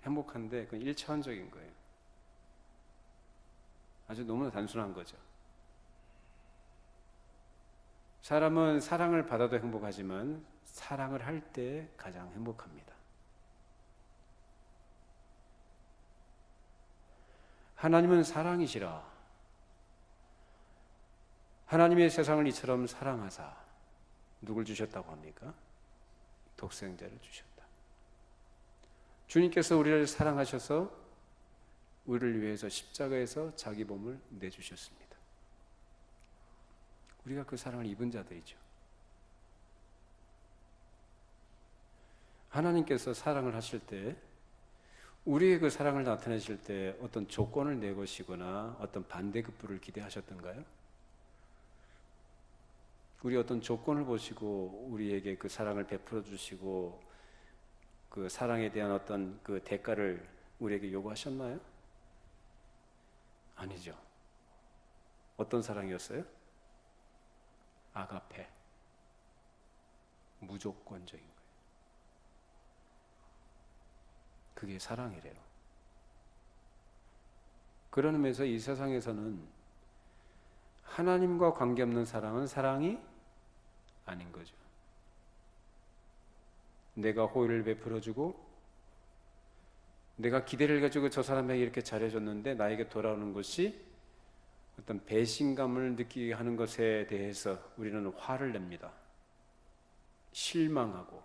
행복한데 그건 1차원적인 거예요. 아주 너무나 단순한 거죠. 사람은 사랑을 받아도 행복하지만 사랑을 할 때 가장 행복합니다. 하나님은 사랑이시라. 하나님의 세상을 이처럼 사랑하사 누굴 주셨다고 합니까? 독생자를 주셨다. 주님께서 우리를 사랑하셔서 우리를 위해서 십자가에서 자기 몸을 내주셨습니다. 우리가 그 사랑을 입은 자들이죠. 하나님께서 사랑을 하실 때 우리의 그 사랑을 나타내실 때 어떤 조건을 내거시거나 어떤 반대급부를 기대하셨던가요? 우리 어떤 조건을 보시고 우리에게 그 사랑을 베풀어 주시고 그 사랑에 대한 어떤 그 대가를 우리에게 요구하셨나요? 아니죠. 어떤 사랑이었어요? 아가페. 무조건적인 거예요. 그게 사랑이래요. 그런 의미에서 이 세상에서는 하나님과 관계없는 사랑은 사랑이 아닌 거죠. 내가 호의를 베풀어주고 내가 기대를 가지고 저 사람에게 이렇게 잘해줬는데 나에게 돌아오는 것이 어떤 배신감을 느끼게 하는 것에 대해서 우리는 화를 냅니다. 실망하고.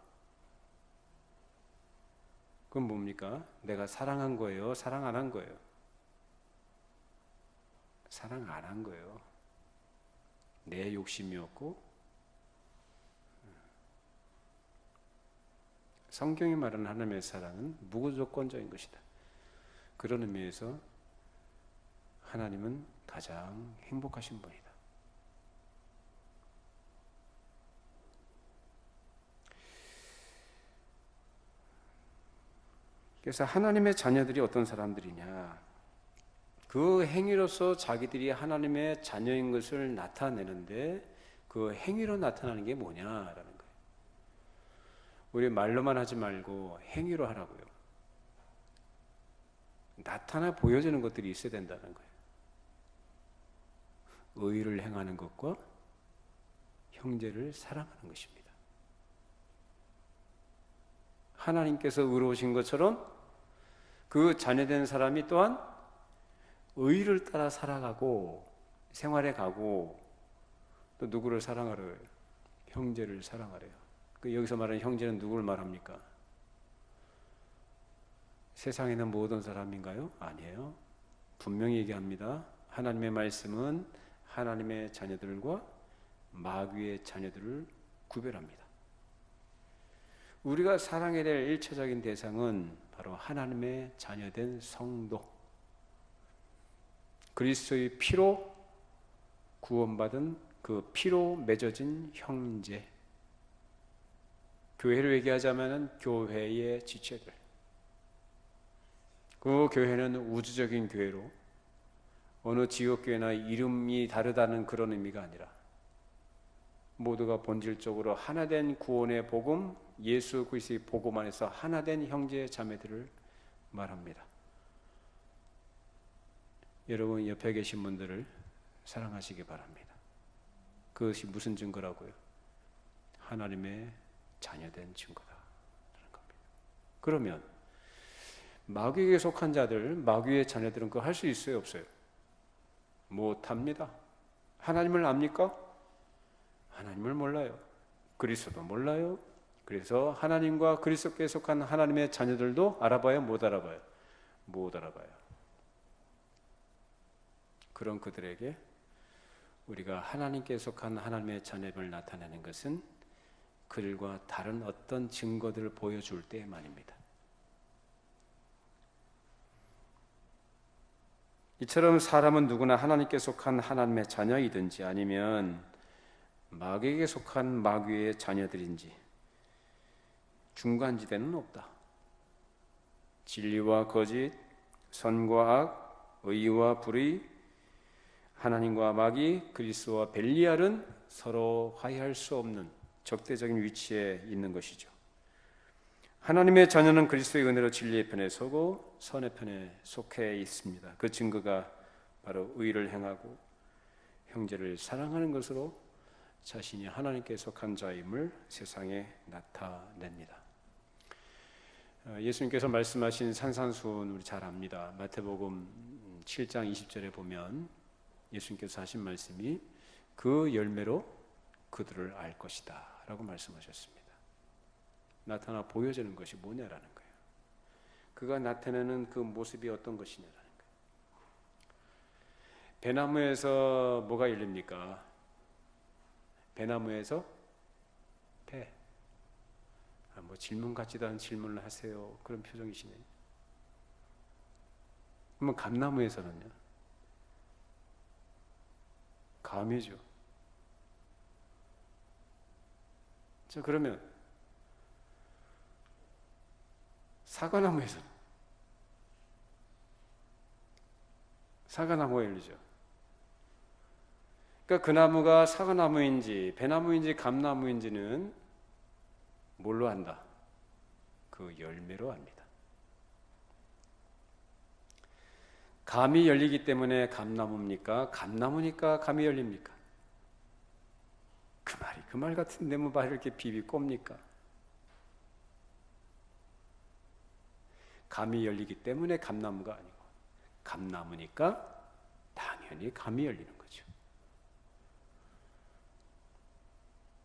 그건 뭡니까? 내가 사랑한 거예요? 사랑 안 한 거예요? 사랑 안 한 거예요. 내 욕심이었고 성경이 말하는 하나님의 사랑은 무조건적인 것이다. 그런 의미에서 하나님은 가장 행복하신 분이다. 그래서 하나님의 자녀들이 어떤 사람들이냐? 그 행위로서 자기들이 하나님의 자녀인 것을 나타내는데 그 행위로 나타나는 게 뭐냐라는 거예요. 우리 말로만 하지 말고 행위로 하라고요. 나타나 보여지는 것들이 있어야 된다는 거예요. 의를 행하는 것과 형제를 사랑하는 것입니다. 하나님께서 의로우신 것처럼 그 자녀된 사람이 또한 의를 따라 살아가고 생활해 가고 또 누구를 사랑하래요? 형제를 사랑하래요. 여기서 말하는 형제는 누구를 말합니까? 세상에 있는 모든 사람인가요? 아니에요. 분명히 얘기합니다. 하나님의 말씀은 하나님의 자녀들과 마귀의 자녀들을 구별합니다. 우리가 사랑해야 될 1차적인 대상은 바로 하나님의 자녀된 성도, 그리스도의 피로 구원받은 그 피로 맺어진 형제, 교회를 얘기하자면 교회의 지체들. 그 교회는 우주적인 교회로 어느 지역교회나 이름이 다르다는 그런 의미가 아니라 모두가 본질적으로 하나된 구원의 복음, 예수 그리스도의 복음 안에서 하나된 형제 자매들을 말합니다. 여러분 옆에 계신 분들을 사랑하시기 바랍니다. 그것이 무슨 증거라고요? 하나님의 자녀된 증거다라는 겁니다. 그러면 마귀에게 속한 자들, 마귀의 자녀들은 그거 할 수 있어요, 없어요? 못합니다. 하나님을 압니까? 하나님을 몰라요. 그리스도도 몰라요. 그래서 하나님과 그리스도께 속한 하나님의 자녀들도 알아봐요? 못 알아봐요? 못 알아봐요. 그런 그들에게 우리가 하나님께 속한 하나님의 자녀임을 나타내는 것은 그들과 다른 어떤 증거들을 보여줄 때만입니다. 이처럼 사람은 누구나 하나님께 속한 하나님의 자녀이든지 아니면 마귀에게 속한 마귀의 자녀들인지 중간지대는 없다. 진리와 거짓, 선과 악, 의와 불의, 하나님과 마귀, 그리스도와 벨리알은 서로 화해할 수 없는 적대적인 위치에 있는 것이죠. 하나님의 자녀는 그리스도의 은혜로 진리의 편에 서고 선의 편에 속해 있습니다. 그 증거가 바로 의를 행하고 형제를 사랑하는 것으로 자신이 하나님께 속한 자임을 세상에 나타냅니다. 예수님께서 말씀하신 산산수훈 우리 잘 압니다. 마태복음 7장 20절에 보면 예수님께서 하신 말씀이 그 열매로 그들을 알 것이다 라고 말씀하셨습니다. 나타나 보여지는 것이 뭐냐라는 거예요. 그가 나타내는 그 모습이 어떤 것이냐라는 거예요. 배나무에서 뭐가 열립니까? 배나무에서 배. 뭐 질문 같지도 않은 질문을 하세요. 그런 표정이시네요. 그러면 감나무에서는요? 감이죠. 자, 그러면 사과나무에서는? 사과나무가 열리죠. 그러니까 그 나무가 사과나무인지 배나무인지 감나무인지는 뭘로 안다? 그 열매로 압니다. 감이 열리기 때문에 감나무입니까? 감나무니까 감이 열립니까? 그 말 같은데 뭐 말 이렇게 비비 꼽니까? 감이 열리기 때문에 감나무가 아니고 감나무니까 당연히 감이 열리는 거죠.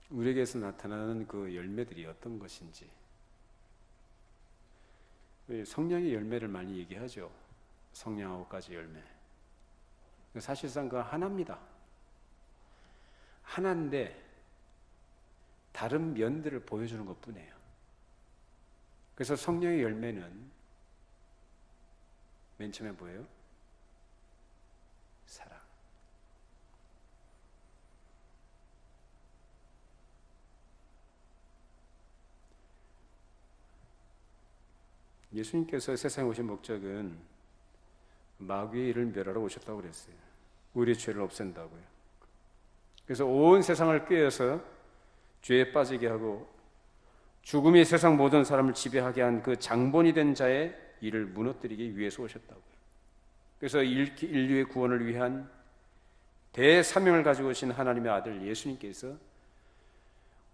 우리에게서 나타나는 그 열매들이 어떤 것인지 성령의 열매를 많이 얘기하죠. 성령 9가지 열매. 사실상 그건 하나입니다. 하나인데 다른 면들을 보여주는 것뿐이에요. 그래서 성령의 열매는 맨 처음에 뭐예요? 사랑. 예수님께서 세상에 오신 목적은 마귀의 일을 멸하러 오셨다고 그랬어요. 우리의 죄를 없앤다고요. 그래서 온 세상을 꾀어서 죄에 빠지게 하고 죽음이 세상 모든 사람을 지배하게 한 그 장본이 된 자의 일을 무너뜨리기 위해서 오셨다고요. 그래서 인류의 구원을 위한 대사명을 가지고 오신 하나님의 아들 예수님께서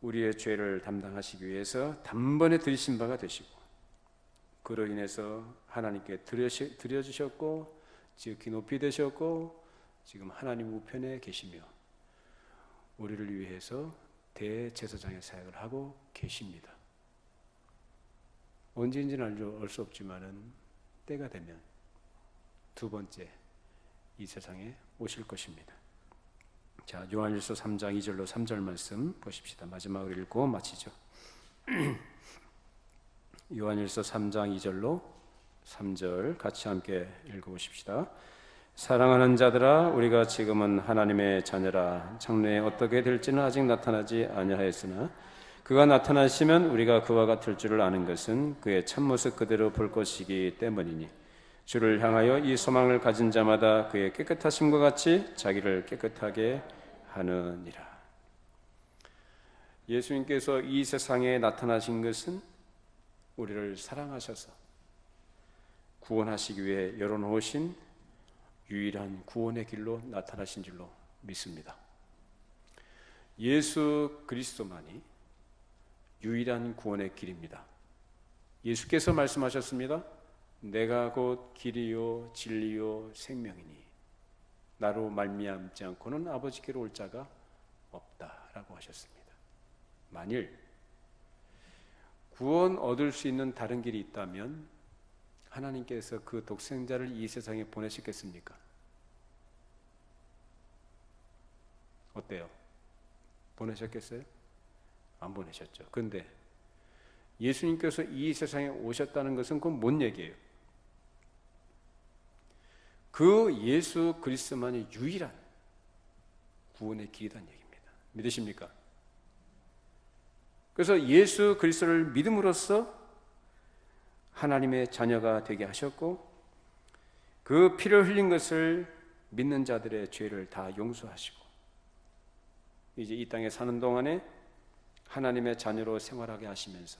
우리의 죄를 담당하시기 위해서 단번에 들이신 바가 되시고 그로 인해서 하나님께 드려주셨고 지극히 높이 되셨고 지금 하나님 우편에 계시며 우리를 위해서 대제사장의 사역을 하고 계십니다. 언제인지는 알 수 없지만은 때가 되면 두 번째 이 세상에 오실 것입니다. 자, 요한일서 3장 2절로 3절 말씀 보십시다. 마지막으로 읽고 마치죠. 요한일서 3장 2절로 3절 같이 함께 읽어보십시다. 사랑하는 자들아, 우리가 지금은 하나님의 자녀라. 장래에 어떻게 될지는 아직 나타나지 아니하였으나 그가 나타나시면 우리가 그와 같을 줄을 아는 것은 그의 참모습 그대로 볼 것이기 때문이니 주를 향하여 이 소망을 가진 자마다 그의 깨끗하심과 같이 자기를 깨끗하게 하느니라. 예수님께서 이 세상에 나타나신 것은 우리를 사랑하셔서 구원하시기 위해 열어놓으신 유일한 구원의 길로 나타나신 줄로 믿습니다. 예수 그리스도만이 유일한 구원의 길입니다. 예수께서 말씀하셨습니다. 내가 곧 길이요 진리요 생명이니 나로 말미암지 않고는 아버지께로 올 자가 없다라고 하셨습니다. 만일 구원 얻을 수 있는 다른 길이 있다면 하나님께서 그 독생자를 이 세상에 보내셨겠습니까? 어때요? 보내셨겠어요? 안 보내셨죠. 그런데 예수님께서 이 세상에 오셨다는 것은 그건 뭔 얘기예요? 그 예수 그리스도만이 유일한 구원의 길이라는 얘기입니다. 믿으십니까? 그래서 예수 그리스도를 믿음으로써 하나님의 자녀가 되게 하셨고, 그 피를 흘린 것을 믿는 자들의 죄를 다 용서하시고, 이제 이 땅에 사는 동안에 하나님의 자녀로 생활하게 하시면서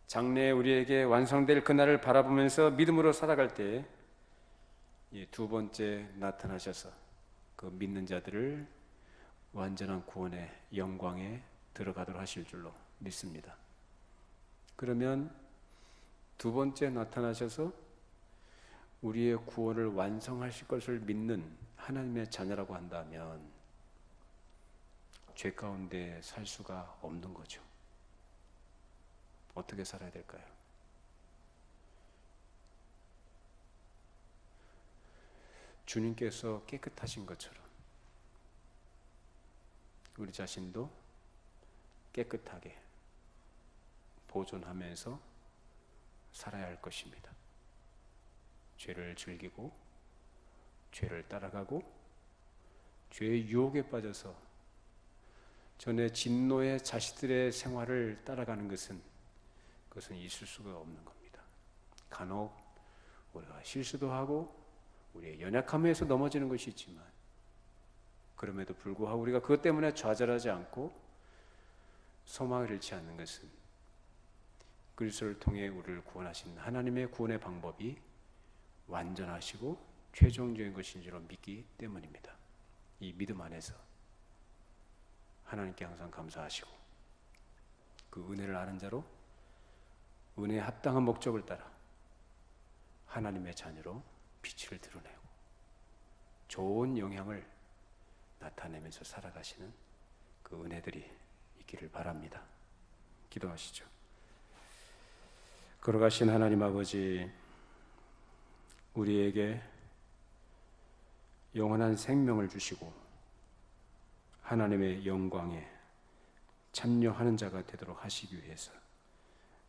장래에 우리에게 완성될 그날을 바라보면서 믿음으로 살아갈 때 두 번째 나타나셔서 그 믿는 자들을 완전한 구원의 영광에 들어가도록 하실 줄로 믿습니다. 그러면 두 번째 나타나셔서 우리의 구원을 완성하실 것을 믿는 하나님의 자녀라고 한다면 죄 가운데 살 수가 없는 거죠. 어떻게 살아야 될까요? 주님께서 깨끗하신 것처럼 우리 자신도 깨끗하게 보존하면서 살아야 할 것입니다. 죄를 즐기고 죄를 따라가고 죄의 유혹에 빠져서 전에 진노의 자식들의 생활을 따라가는 그것은 있을 수가 없는 겁니다. 간혹 우리가 실수도 하고 우리의 연약함에서 넘어지는 것이 있지만, 그럼에도 불구하고 우리가 그것 때문에 좌절하지 않고 소망을 잃지 않는 것은 그리스도를 통해 우리를 구원하신 하나님의 구원의 방법이 완전하시고 최종적인 것인 줄 믿기 때문입니다. 이 믿음 안에서 하나님께 항상 감사하시고 그 은혜를 아는 자로 은혜에 합당한 목적을 따라 하나님의 자녀로 빛을 드러내고 좋은 영향을 나타내면서 살아가시는 그 은혜들이 있기를 바랍니다. 기도하시죠. 걸어가신 하나님 아버지, 우리에게 영원한 생명을 주시고 하나님의 영광에 참여하는 자가 되도록 하시기 위해서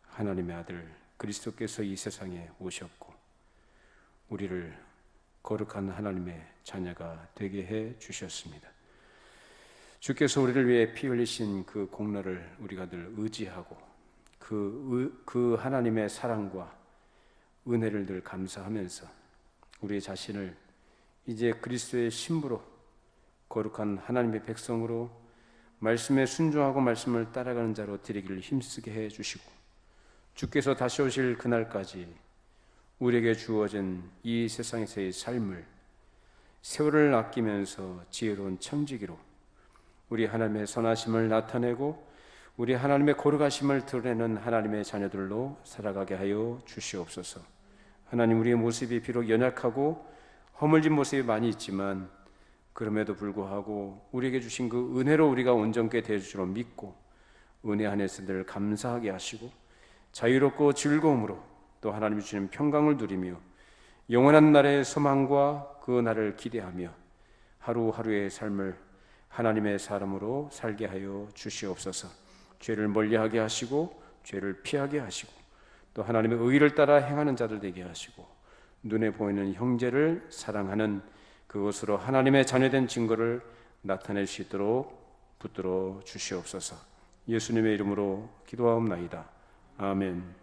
하나님의 아들 그리스도께서 이 세상에 오셨고 우리를 거룩한 하나님의 자녀가 되게 해 주셨습니다. 주께서 우리를 위해 피 흘리신 그 공로를 우리가 늘 의지하고 그 하나님의 사랑과 은혜를 늘 감사하면서 우리 자신을 이제 그리스도의 신부로 거룩한 하나님의 백성으로 말씀에 순종하고 말씀을 따라가는 자로 드리기를 힘쓰게 해 주시고, 주께서 다시 오실 그날까지 우리에게 주어진 이 세상에서의 삶을 세월을 아끼면서 지혜로운 청지기로 우리 하나님의 선하심을 나타내고 우리 하나님의 거룩하심을 드러내는 하나님의 자녀들로 살아가게 하여 주시옵소서. 하나님, 우리의 모습이 비록 연약하고 허물진 모습이 많이 있지만 그럼에도 불구하고 우리에게 주신 그 은혜로 우리가 온전케 되어 줄로 믿고 은혜 안에서 늘 감사하게 하시고 자유롭고 즐거움으로 또 하나님이 주시는 평강을 누리며 영원한 날의 소망과 그 날을 기대하며 하루하루의 삶을 하나님의 사람으로 살게 하여 주시옵소서. 죄를 멀리하게 하시고 죄를 피하게 하시고 또 하나님의 의를 따라 행하는 자들 되게 하시고 눈에 보이는 형제를 사랑하는 그것으로 하나님의 자녀된 증거를 나타낼 수 있도록 붙들어 주시옵소서. 예수님의 이름으로 기도하옵나이다. 아멘.